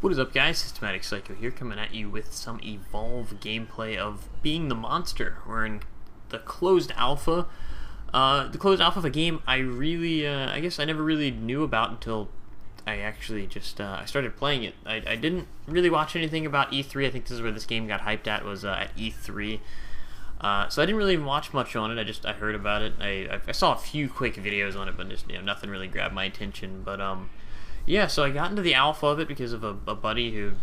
What is up, guys? Systematic Psycho here, coming at you with some Evolve gameplay of Being the Monster. We're in the closed alpha. The closed alpha of a game I guess I never really knew about until I actually just, I started playing it. I didn't really watch anything about E3. I think this is where this game got hyped at, was at E3. So I didn't really even watch much on it. I heard about it. I saw a few quick videos on it, but just, nothing really grabbed my attention. But, yeah, so I got into the alpha of it because of a buddy who,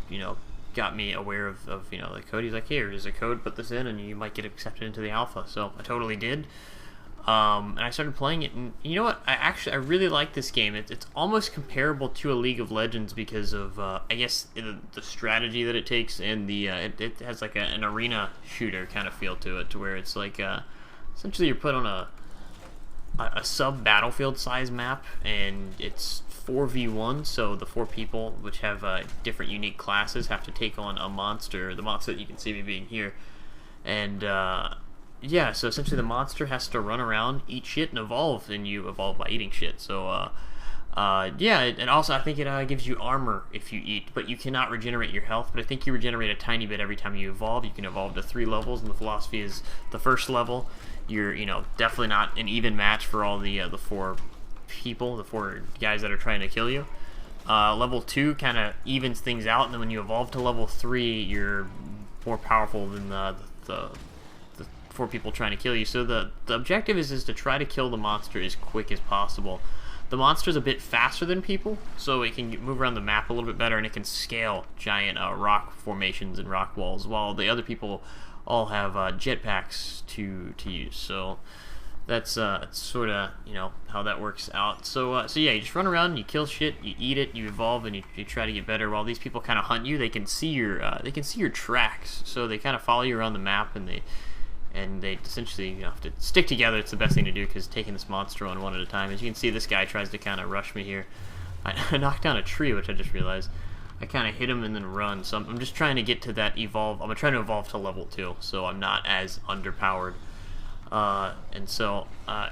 got me aware of the code. He's like, here, here's a code, put this in, and you might get accepted into the alpha. So I totally did. And I started playing it, and you know what? I really like this game. It's almost comparable to a League of Legends because of, I guess, the strategy that it takes, and it has like an arena shooter kind of feel to it, to where it's like, essentially you're put on a sub-battlefield size map, and it's 4v1, so the 4 people, which have different unique classes, have to take on a monster, the monster that you can see me being here. And yeah, so essentially the monster has to run around, eat shit, and evolve, and you evolve by eating shit. So yeah, and also I think it gives you armor if you eat, but you cannot regenerate your health. But I think you regenerate a tiny bit every time you evolve. You can evolve to 3 levels, and the philosophy is the first level, you're definitely not an even match for all the 4 people, the 4 guys that are trying to kill you. Level 2 kind of evens things out, and then when you evolve to level 3, you're more powerful than the 4 people trying to kill you. So the objective is to try to kill the monster as quick as possible. The monster's a bit faster than people, so it can move around the map a little bit better, and it can scale giant rock formations and rock walls, while the other people all have jetpacks to use. So that's sort of how that works out. So yeah, you just run around, you kill shit, you eat it, you evolve, and you try to get better. While these people kind of hunt you, they can see your tracks, so they kind of follow you around the map, and they essentially have to stick together. It's the best thing to do, because taking this monster on one at a time. As you can see, this guy tries to kind of rush me here. I knocked down a tree, which I just realized. I kind of hit him and then run. So I'm just trying to get to that evolve. I'm trying to evolve to level 2, so I'm not as underpowered. And so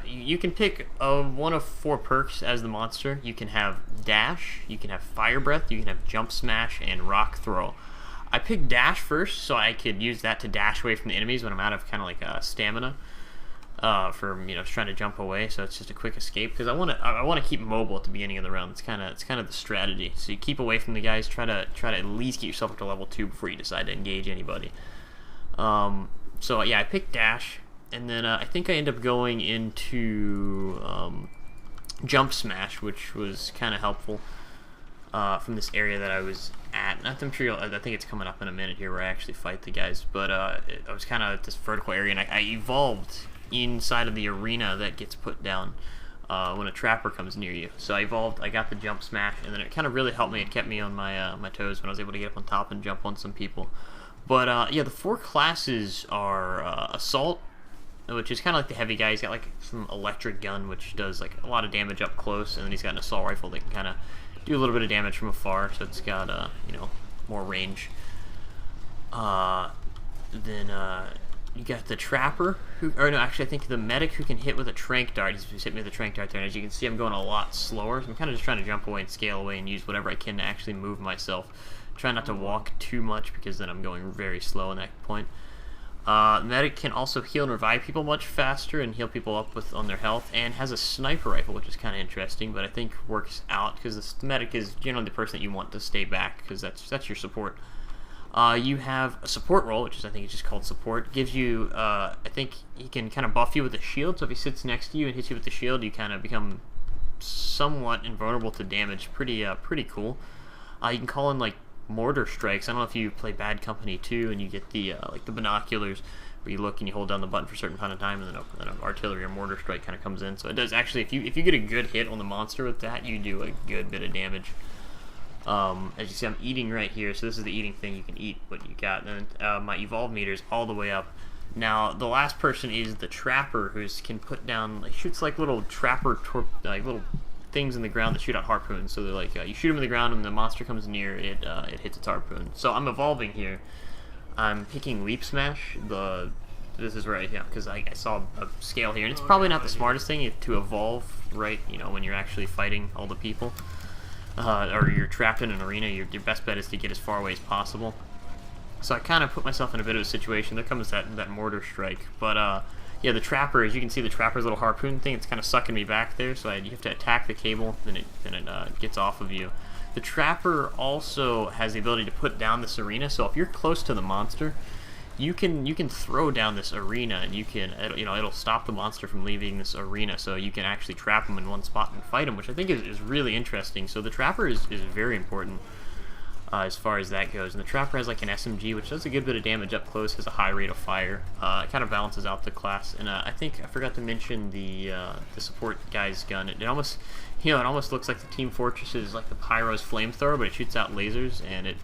you can pick one of 4 perks as the monster. You can have dash, you can have fire breath, you can have jump smash, and rock throw. I picked dash first, so I could use that to dash away from the enemies when I'm out of kind of like stamina, for just trying to jump away. So it's just a quick escape, because I want to keep mobile at the beginning of the round. It's kind of the strategy. So you keep away from the guys, try to at least get yourself up to level 2 before you decide to engage anybody. So yeah, I picked dash, and then I think I end up going into jump smash, which was kind of helpful. From this area that I was at. I'm sure I think it's coming up in a minute here where I actually fight the guys, but I was kind of at this vertical area, and I evolved inside of the arena that gets put down when a trapper comes near you. So I evolved, I got the jump smash, and then it kind of really helped me. It kept me on my my toes when I was able to get up on top and jump on some people. But yeah, the 4 classes are assault, which is kind of like the heavy guy. He's got like some electric gun, which does like a lot of damage up close, and then he's got an assault rifle that can kind of do a little bit of damage from afar, so it's got more range. Then you got the trapper, I think the medic, who can hit with a trank dart. He's hit me with a trank dart there, and as you can see, I'm going a lot slower. So I'm kind of just trying to jump away and scale away and use whatever I can to actually move myself. Try not to walk too much, because then I'm going very slow in that point. Medic can also heal and revive people much faster, and heal people up on their health, and has a sniper rifle, which is kind of interesting, but I think works out, because the medic is generally the person that you want to stay back, because that's your support. You have a support role, which I think is just called support. Gives you, I think he can kind of buff you with a shield, so if he sits next to you and hits you with the shield, you kind of become somewhat invulnerable to damage. Pretty cool. You can call in like mortar strikes. I don't know if you play Bad Company 2 and you get the like the binoculars where you look and you hold down the button for a certain amount of time, and then an artillery or mortar strike kind of comes in. So it does actually, if you get a good hit on the monster with that, you do a good bit of damage. As you see, I'm eating right here, so this is the eating thing. You can eat what you got. And my evolve meter is all the way up. Now the last person is the trapper, who can put down, like, shoots like little like little things in the ground that shoot out harpoons. So they're like, you shoot them in the ground, and the monster comes near, it hits its harpoon. So I'm evolving here. I'm picking leap smash. This is right, because I saw a scale here, and it's probably not the smartest thing to evolve right, when you're actually fighting all the people. or you're trapped in an arena, your best bet is to get as far away as possible. So I kind of put myself in a bit of a situation. There comes that mortar strike. But yeah, the trapper, as you can see, the trapper's little harpoon thing, it's kind of sucking me back there. So you have to attack the cable, then it gets off of you. The trapper also has the ability to put down this arena. So if you're close to the monster, you can throw down this arena, and it'll stop the monster from leaving this arena. So you can actually trap him in one spot and fight him, which I think is really interesting. So the trapper is very important. As far as that goes, and the trapper has like an SMG, which does a good bit of damage up close, has a high rate of fire. It kind of balances out the class, and I think I forgot to mention the support guy's gun. It almost, it almost looks like the Team Fortress is like the Pyro's flamethrower, but it shoots out lasers, and it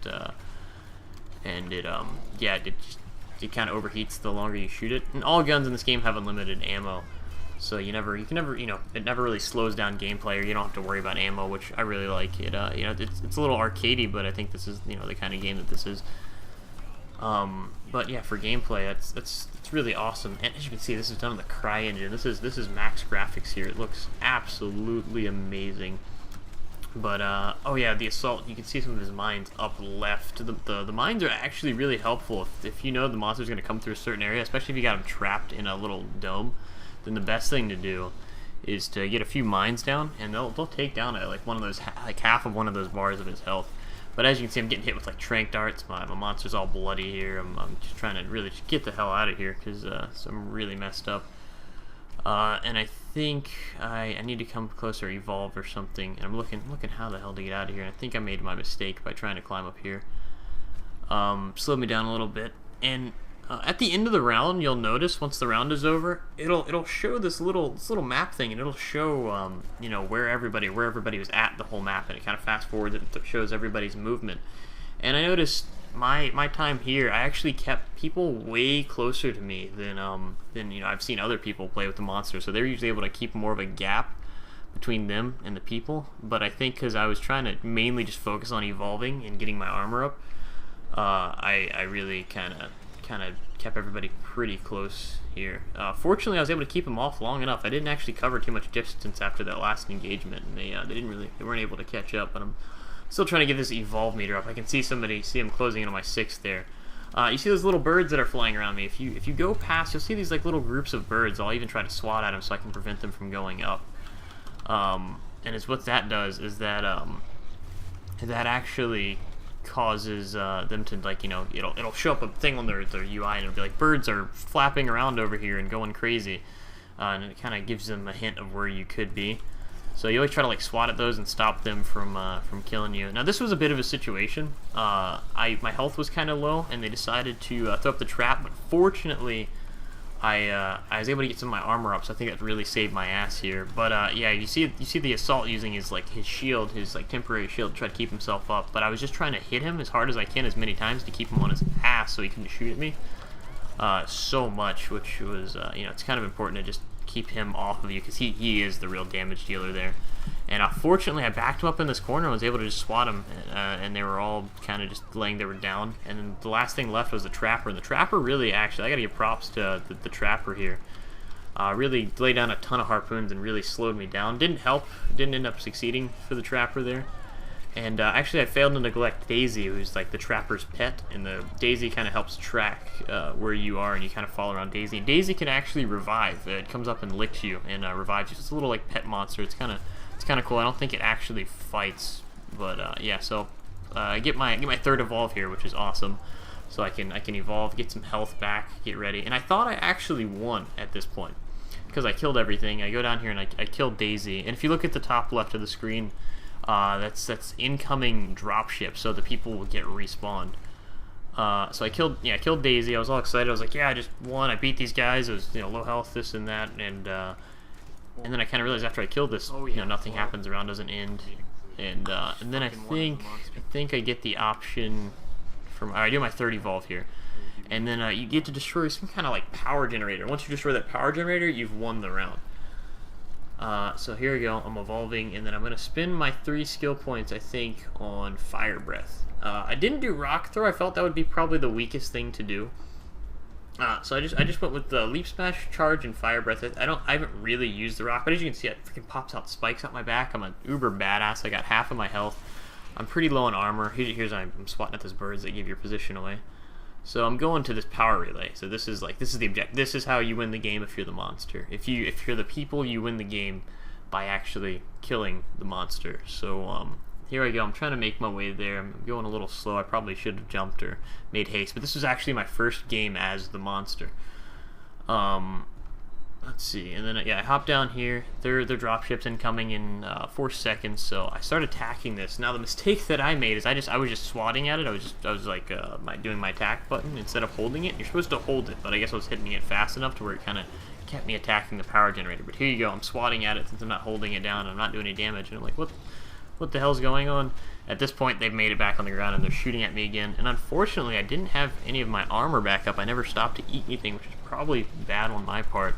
kind of overheats the longer you shoot it. And all guns in this game have unlimited ammo. So you can never, it never really slows down gameplay, or you don't have to worry about ammo, which I really like. It's a little arcadey, but I think this is, the kind of game that this is. But yeah, for gameplay, it's really awesome. And as you can see, this is done on the CryEngine. This is max graphics here. It looks absolutely amazing. But oh yeah, the assault. You can see some of his mines up left. The mines are actually really helpful if you know the monster's going to come through a certain area, especially if you got him trapped in a little dome. Then the best thing to do is to get a few mines down, and they'll take down like one of those, like half of one of those bars of his health. But as you can see, I'm getting hit with like tranq darts. My monster's all bloody here. I'm just trying to really just get the hell out of here because I'm really messed up. And I think I need to come closer, evolve or something. And I'm looking how the hell to get out of here. And I think I made my mistake by trying to climb up here. Slowed me down a little bit. And at the end of the round, you'll notice once the round is over, it'll show this little map thing, and it'll show where everybody was at the whole map, and it kind of fast forwards and shows everybody's movement. And I noticed my time here, I actually kept people way closer to me than I've seen other people play with the monster, so they're usually able to keep more of a gap between them and the people. But I think because I was trying to mainly just focus on evolving and getting my armor up, I really kind of kept everybody pretty close here. Fortunately, I was able to keep them off long enough. I didn't actually cover too much distance after that last engagement, and they weren't able to catch up. But I'm still trying to get this evolve meter up. I can see him closing in on my 6th there. You see those little birds that are flying around me. If you go past, you'll see these like little groups of birds. I'll even try to swat at them so I can prevent them from going up. And it's what that does is that actually causes them to, like, it'll show up a thing on their UI, and it'll be like, birds are flapping around over here and going crazy, and it kind of gives them a hint of where you could be. So you always try to like swat at those and stop them from killing you. Now this was a bit of a situation. My health was kind of low, and they decided to throw up the trap, but fortunately I was able to get some of my armor up, so I think that really saved my ass here. But yeah, you see the assault using his shield, his like temporary shield, to try to keep himself up. But I was just trying to hit him as hard as I can, as many times, to keep him on his ass so he couldn't shoot at me so much, which was it's kind of important to just keep him off of you, because he is the real damage dealer there. And fortunately, I backed him up in this corner and was able to just swat him, and they were all kind of just laying there down. And then the last thing left was the trapper, and the trapper really, actually, I gotta give props to the trapper here. Really laid down a ton of harpoons and really slowed me down. Didn't help, didn't end up succeeding for the trapper there. And actually, I failed to neglect Daisy, who's like the trapper's pet, and the Daisy kind of helps track where you are, and you kind of follow around Daisy. And Daisy can actually revive. It comes up and licks you and revives you. It's a little like pet monster. It's kind of cool. I don't think it actually fights, but yeah. So I get my 3rd evolve here, which is awesome. So I can evolve, get some health back, get ready. And I thought I actually won at this point because I killed everything. I go down here and I killed Daisy. And if you look at the top left of the screen, that's incoming dropship, so the people will get respawned. So I killed Daisy. I was all excited. I was like, yeah, I just won. I beat these guys. It was low health, this and that, and then I kind of realized after I killed this, nothing happens. The round doesn't end, and then I think I get the option from. I do my 3rd evolve here, and then you get to destroy some kind of like power generator. Once you destroy that power generator, you've won the round. So here we go, I'm evolving, and then I'm going to spend my 3 skill points, I think, on Fire Breath. I didn't do Rock Throw. I felt that would be probably the weakest thing to do. So I just went with the leap smash, charge, and fire breath. I haven't really used the rock, but as you can see, it freaking pops out spikes out my back. I'm an uber badass. I got half of my health. I'm pretty low on armor. Here's I'm swatting at those birds that give your position away. So I'm going to this power relay. So this is the objective. This is how you win the game if you're the monster. If you're the people, you win the game by actually killing the monster. So here I go. I'm trying to make my way there. I'm going a little slow. I probably should have jumped or made haste, but this was actually my first game as the monster. Let's see, and then yeah, I hop down here. Their dropships incoming in 4 seconds. So I start attacking this. Now the mistake that I made is I was just swatting at it. I was like doing my attack button instead of holding it. You're supposed to hold it, but I guess I was hitting it fast enough to where it kind of kept me attacking the power generator. But here you go. I'm swatting at it since I'm not holding it down. I'm not doing any damage, and I'm like, what the hell's going on? At this point, they've made it back on the ground and they're shooting at me again. And unfortunately, I didn't have any of my armor back up. I never stopped to eat anything, which is probably bad on my part.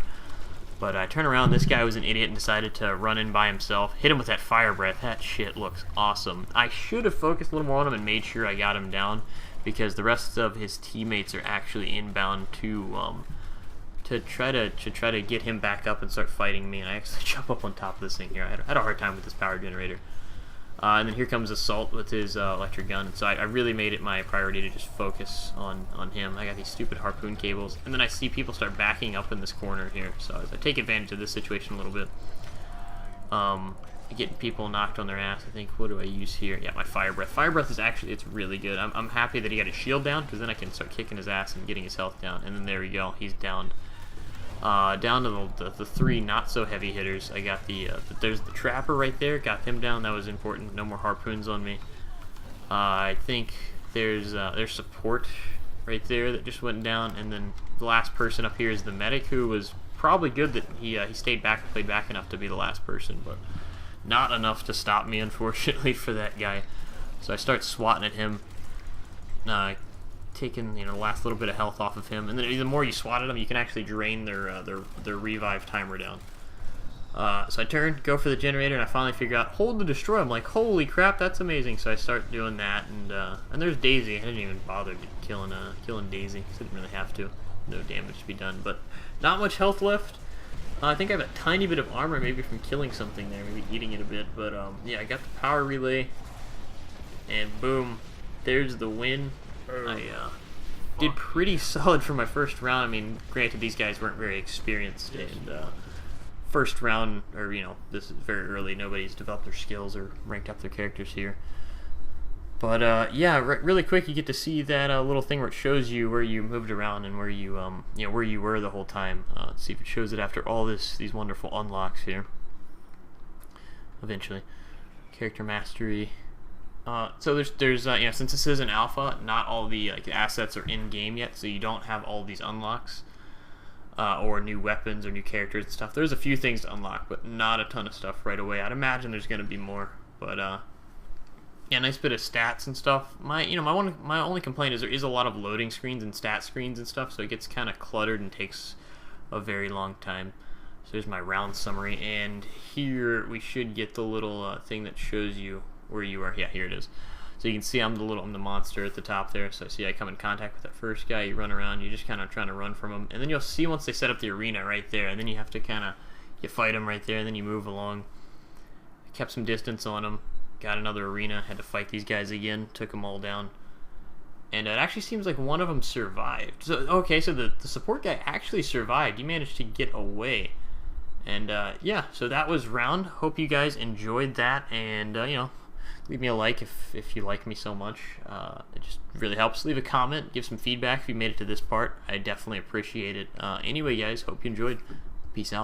But I turn around, this guy was an idiot and decided to run in by himself. Hit him with that fire breath. That shit looks awesome. I should have focused a little more on him and made sure I got him down, because the rest of his teammates are actually inbound to try to get him back up and start fighting me. And I actually jump up on top of this thing here. I had a hard time with this power generator. And then here comes Assault with his electric gun. So I really made it my priority to just focus on him. I got these stupid harpoon cables. And then I see people start backing up in this corner here. So I take advantage of this situation a little bit. Getting people knocked on their ass. I think, what do I use here? Yeah, my fire breath. Fire breath is actually, it's really good. I'm happy that he got his shield down, because then I can start kicking his ass and getting his health down. And then there we go. He's downed. Down to the 3 not so heavy hitters. I got there's the trapper right there, got him down. That was important. No more harpoons on me. I think there's support right there that just went down, and then the last person up here is the medic, who was probably good that he stayed back and played back enough to be the last person, but not enough to stop me, unfortunately, for that guy. So I start swatting at him, taking the last little bit of health off of him, and then the more you swat at them, you can actually drain their revive timer down. So I turn, go for the generator, and I finally figure out hold to destroy. I'm like, holy crap, that's amazing. So I start doing that, and there's Daisy. I didn't even bother killing Daisy. I didn't really have to. No damage to be done, but not much health left. I think I have a tiny bit of armor, maybe from killing something there, maybe eating it a bit. But yeah, I got the power relay, and boom, there's the win. I did pretty solid for my first round. I mean, granted, these guys weren't very experienced, and first round, or this is very early. Nobody's developed their skills or ranked up their characters here. But yeah, really quick, you get to see that little thing where it shows you where you moved around and where you where you were the whole time. Let's see if it shows it after all these wonderful unlocks here. Eventually, character mastery. So there's since this is an alpha, not all the assets are in game yet, so you don't have all these unlocks or new weapons or new characters and stuff. There's a few things to unlock, but not a ton of stuff right away. I'd imagine there's going to be more, but yeah, nice bit of stats and stuff. My only complaint is there is a lot of loading screens and stat screens and stuff, so it gets kind of cluttered and takes a very long time. So there's my round summary, and here we should get the little thing that shows you where you are. Yeah, here it is. So you can see I'm the monster at the top there. So see I come in contact with that first guy, you run around, you just kind of trying to run from him, and then you'll see once they set up the arena right there, and then you have to you fight him right there, and then you move along. I kept some distance on him, got another arena, had to fight these guys again, took them all down, and it actually seems like one of them survived. So okay, so the support guy actually survived. He managed to get away. And yeah, so that was round. Hope you guys enjoyed that, and leave me a like if you like me so much. It just really helps. Leave a comment, give some feedback if you made it to this part. I definitely appreciate it. Anyway, guys, hope you enjoyed. Peace out.